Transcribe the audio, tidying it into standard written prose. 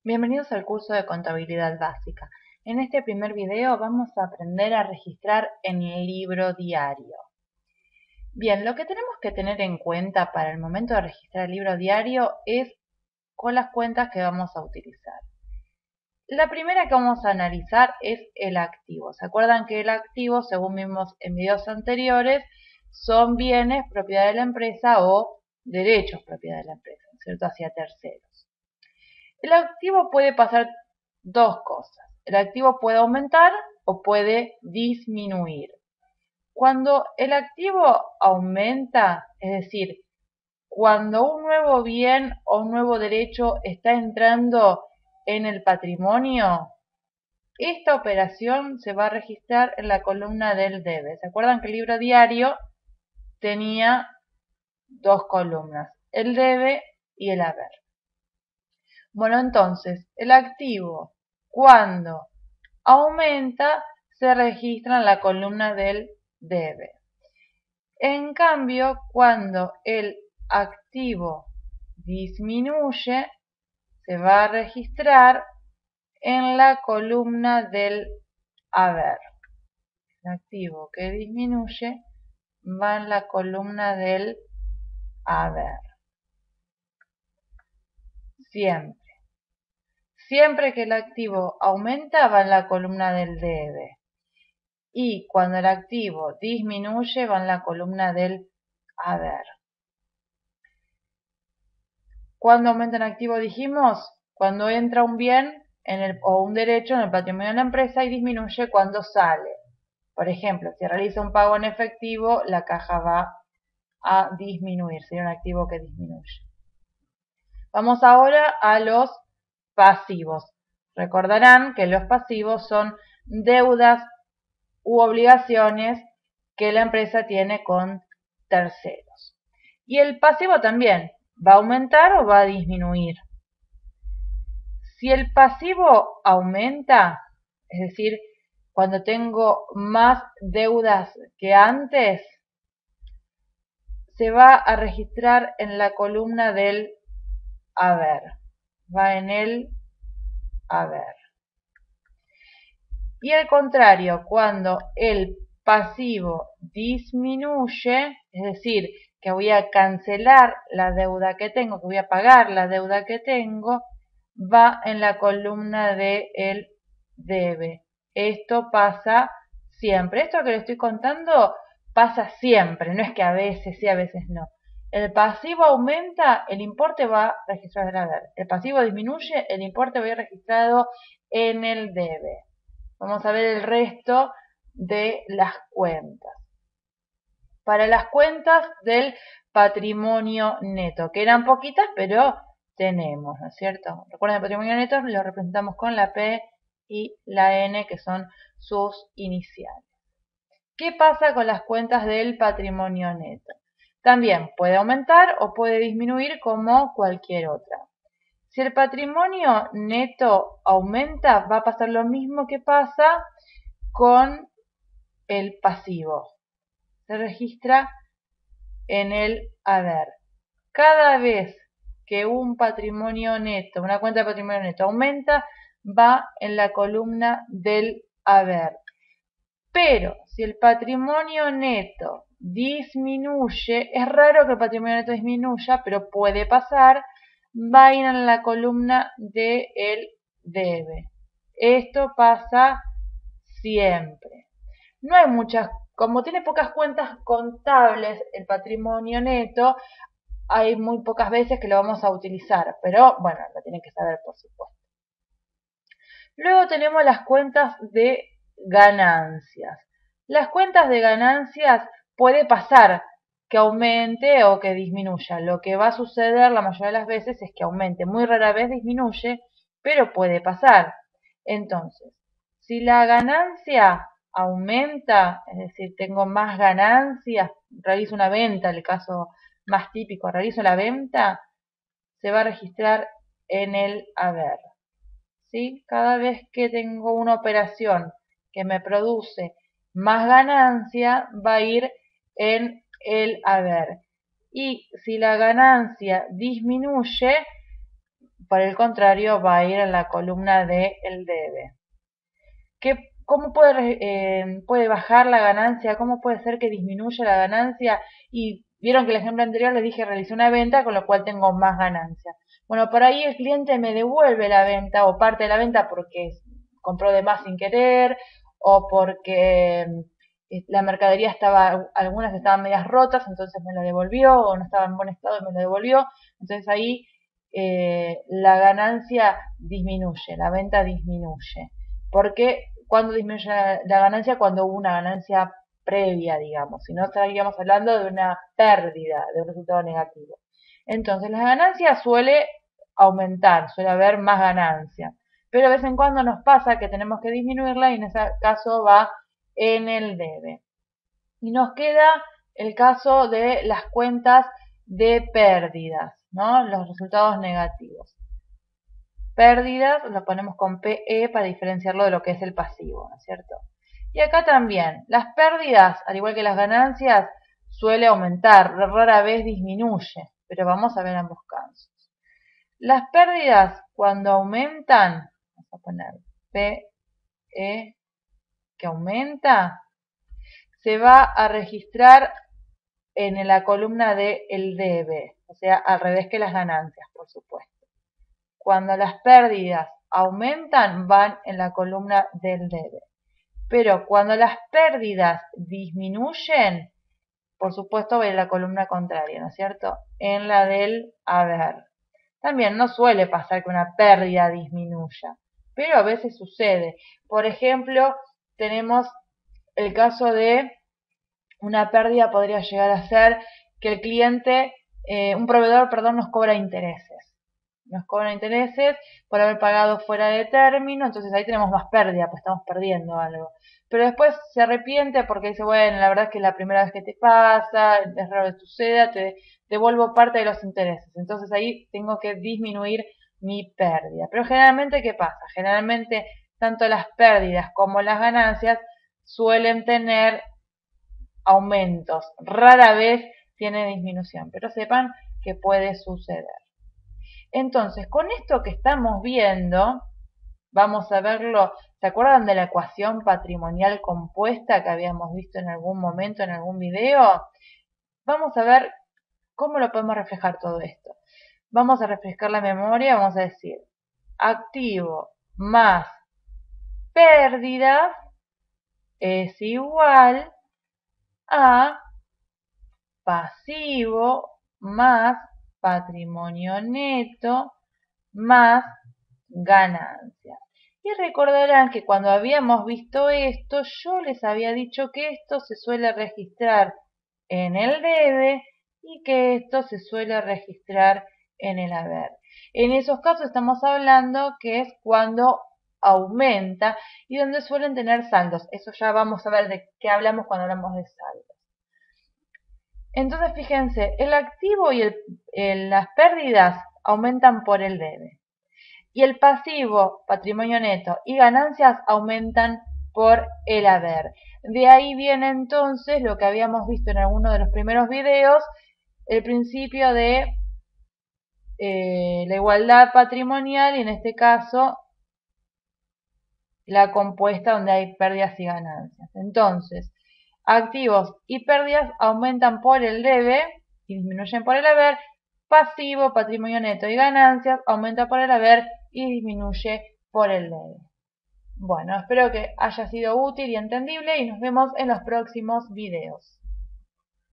Bienvenidos al curso de Contabilidad Básica. En este primer video vamos a aprender a registrar en el libro diario. Bien, lo que tenemos que tener en cuenta para el momento de registrar el libro diario es con las cuentas que vamos a utilizar. La primera que vamos a analizar es el activo. ¿Se acuerdan que el activo, según vimos en videos anteriores, son bienes propiedad de la empresa o derechos propiedad de la empresa, ¿cierto? Hacia terceros. El activo puede pasar dos cosas. El activo puede aumentar o puede disminuir. Cuando el activo aumenta, es decir, cuando un nuevo bien o un nuevo derecho está entrando en el patrimonio, esta operación se va a registrar en la columna del debe. ¿Se acuerdan que el libro diario tenía dos columnas, el debe y el haber? Bueno, entonces, el activo, cuando aumenta, se registra en la columna del debe. En cambio, cuando el activo disminuye, se va a registrar en la columna del haber. El activo que disminuye va en la columna del haber. Siempre que el activo aumenta, va en la columna del debe. Y cuando el activo disminuye, va en la columna del haber. ¿Cuándo aumenta el activo? Dijimos, cuando entra un bien o un derecho en el patrimonio de la empresa, y disminuye cuando sale. Por ejemplo, si realiza un pago en efectivo, la caja va a disminuir, sería un activo que disminuye. Vamos ahora a los pasivos. Recordarán que los pasivos son deudas u obligaciones que la empresa tiene con terceros. Y el pasivo también, ¿va a aumentar o va a disminuir? Si el pasivo aumenta, es decir, cuando tengo más deudas que antes, se va a registrar en la columna del haber. Va en el haber. Y al contrario, cuando el pasivo disminuye, es decir, que voy a cancelar la deuda que tengo, que voy a pagar la deuda que tengo, va en la columna de el debe. Esto pasa siempre. Esto que le estoy contando pasa siempre, no es que a veces sí, a veces no. El pasivo aumenta, el importe va registrado en el haber. El pasivo disminuye, el importe va a ir registrado en el debe. Vamos a ver el resto de las cuentas. Para las cuentas del patrimonio neto, que eran poquitas, pero tenemos, ¿no es cierto? Recuerden, el patrimonio neto lo representamos con la P y la N, que son sus iniciales. ¿Qué pasa con las cuentas del patrimonio neto? También puede aumentar o puede disminuir como cualquier otra. Si el patrimonio neto aumenta, va a pasar lo mismo que pasa con el pasivo. Se registra en el haber. Cada vez que un patrimonio neto, una cuenta de patrimonio neto aumenta, va en la columna del haber. Pero si el patrimonio neto disminuye, es raro que el patrimonio neto disminuya, pero puede pasar, va a ir en la columna de el debe. Esto pasa siempre. No hay muchas, como tiene pocas cuentas contables el patrimonio neto, hay muy pocas veces que lo vamos a utilizar, pero bueno, lo tienen que saber por supuesto. Luego tenemos las cuentas de ganancias. Las cuentas de ganancias puede pasar que aumente o que disminuya. Lo que va a suceder la mayoría de las veces es que aumente. Muy rara vez disminuye, pero puede pasar. Entonces, si la ganancia aumenta, es decir, tengo más ganancias, realizo una venta, el caso más típico, realizo la venta, se va a registrar en el haber. ¿Sí? Cada vez que tengo una operación que me produce más ganancia, va a ir en el haber. Y si la ganancia disminuye, por el contrario, va a ir en la columna de el debe. ¿Cómo puede bajar la ganancia? ¿Cómo puede ser que disminuya la ganancia? Y vieron que el ejemplo anterior les dije realicé una venta, con lo cual tengo más ganancia. Bueno, por ahí el cliente me devuelve la venta o parte de la venta porque compró de más sin querer o porque la mercadería algunas estaban medias rotas, entonces me la devolvió, o no estaba en buen estado y me la devolvió. Entonces ahí la ganancia disminuye, la venta disminuye. Porque cuando disminuye la ganancia, cuando hubo una ganancia previa, digamos, si no estaríamos hablando de una pérdida, de un resultado negativo. Entonces, la ganancia suele aumentar, suele haber más ganancia, pero de vez en cuando nos pasa que tenemos que disminuirla y en ese caso va en el debe. Y nos queda el caso de las cuentas de pérdidas, ¿no? Los resultados negativos. Pérdidas lo ponemos con PE para diferenciarlo de lo que es el pasivo, ¿no es cierto? Y acá también, las pérdidas, al igual que las ganancias, suele aumentar, rara vez disminuye, pero vamos a ver ambos casos. Las pérdidas, cuando aumentan, vamos a poner PE que aumenta, se va a registrar en la columna de el debe, o sea, al revés que las ganancias, por supuesto. Cuando las pérdidas aumentan, van en la columna del debe. Pero cuando las pérdidas disminuyen, por supuesto va en la columna contraria, ¿no es cierto? En la del haber. También no suele pasar que una pérdida disminuya, pero a veces sucede. Por ejemplo, tenemos el caso de una pérdida podría llegar a ser que el cliente, un proveedor, perdón, nos cobra intereses. Nos cobran intereses por haber pagado fuera de término, entonces ahí tenemos más pérdida, pues estamos perdiendo algo. Pero después se arrepiente porque dice, bueno, la verdad es que es la primera vez que te pasa, es raro que suceda, te devuelvo parte de los intereses. Entonces ahí tengo que disminuir mi pérdida. Pero generalmente, ¿qué pasa? Generalmente tanto las pérdidas como las ganancias suelen tener aumentos. Rara vez tiene disminución, pero sepan que puede suceder. Entonces, con esto que estamos viendo, vamos a verlo. ¿Se acuerdan de la ecuación patrimonial compuesta que habíamos visto en algún momento, en algún video? Vamos a ver cómo lo podemos reflejar todo esto. Vamos a refrescar la memoria, vamos a decir, activo más pérdidas es igual a pasivo más patrimonio neto más ganancia. Y recordarán que cuando habíamos visto esto, yo les había dicho que esto se suele registrar en el debe y que esto se suele registrar en el haber. En esos casos estamos hablando que es cuando aumenta y donde suelen tener saldos. Eso ya vamos a ver de qué hablamos cuando hablamos de saldos. Entonces, fíjense, el activo y las pérdidas aumentan por el debe. Y el pasivo, patrimonio neto y ganancias aumentan por el haber. De ahí viene entonces lo que habíamos visto en alguno de los primeros videos, el principio de la igualdad patrimonial y en este caso la compuesta donde hay pérdidas y ganancias. Entonces, activos y pérdidas aumentan por el debe y disminuyen por el haber. Pasivo, patrimonio neto y ganancias aumenta por el haber y disminuye por el debe. Bueno, espero que haya sido útil y entendible y nos vemos en los próximos videos.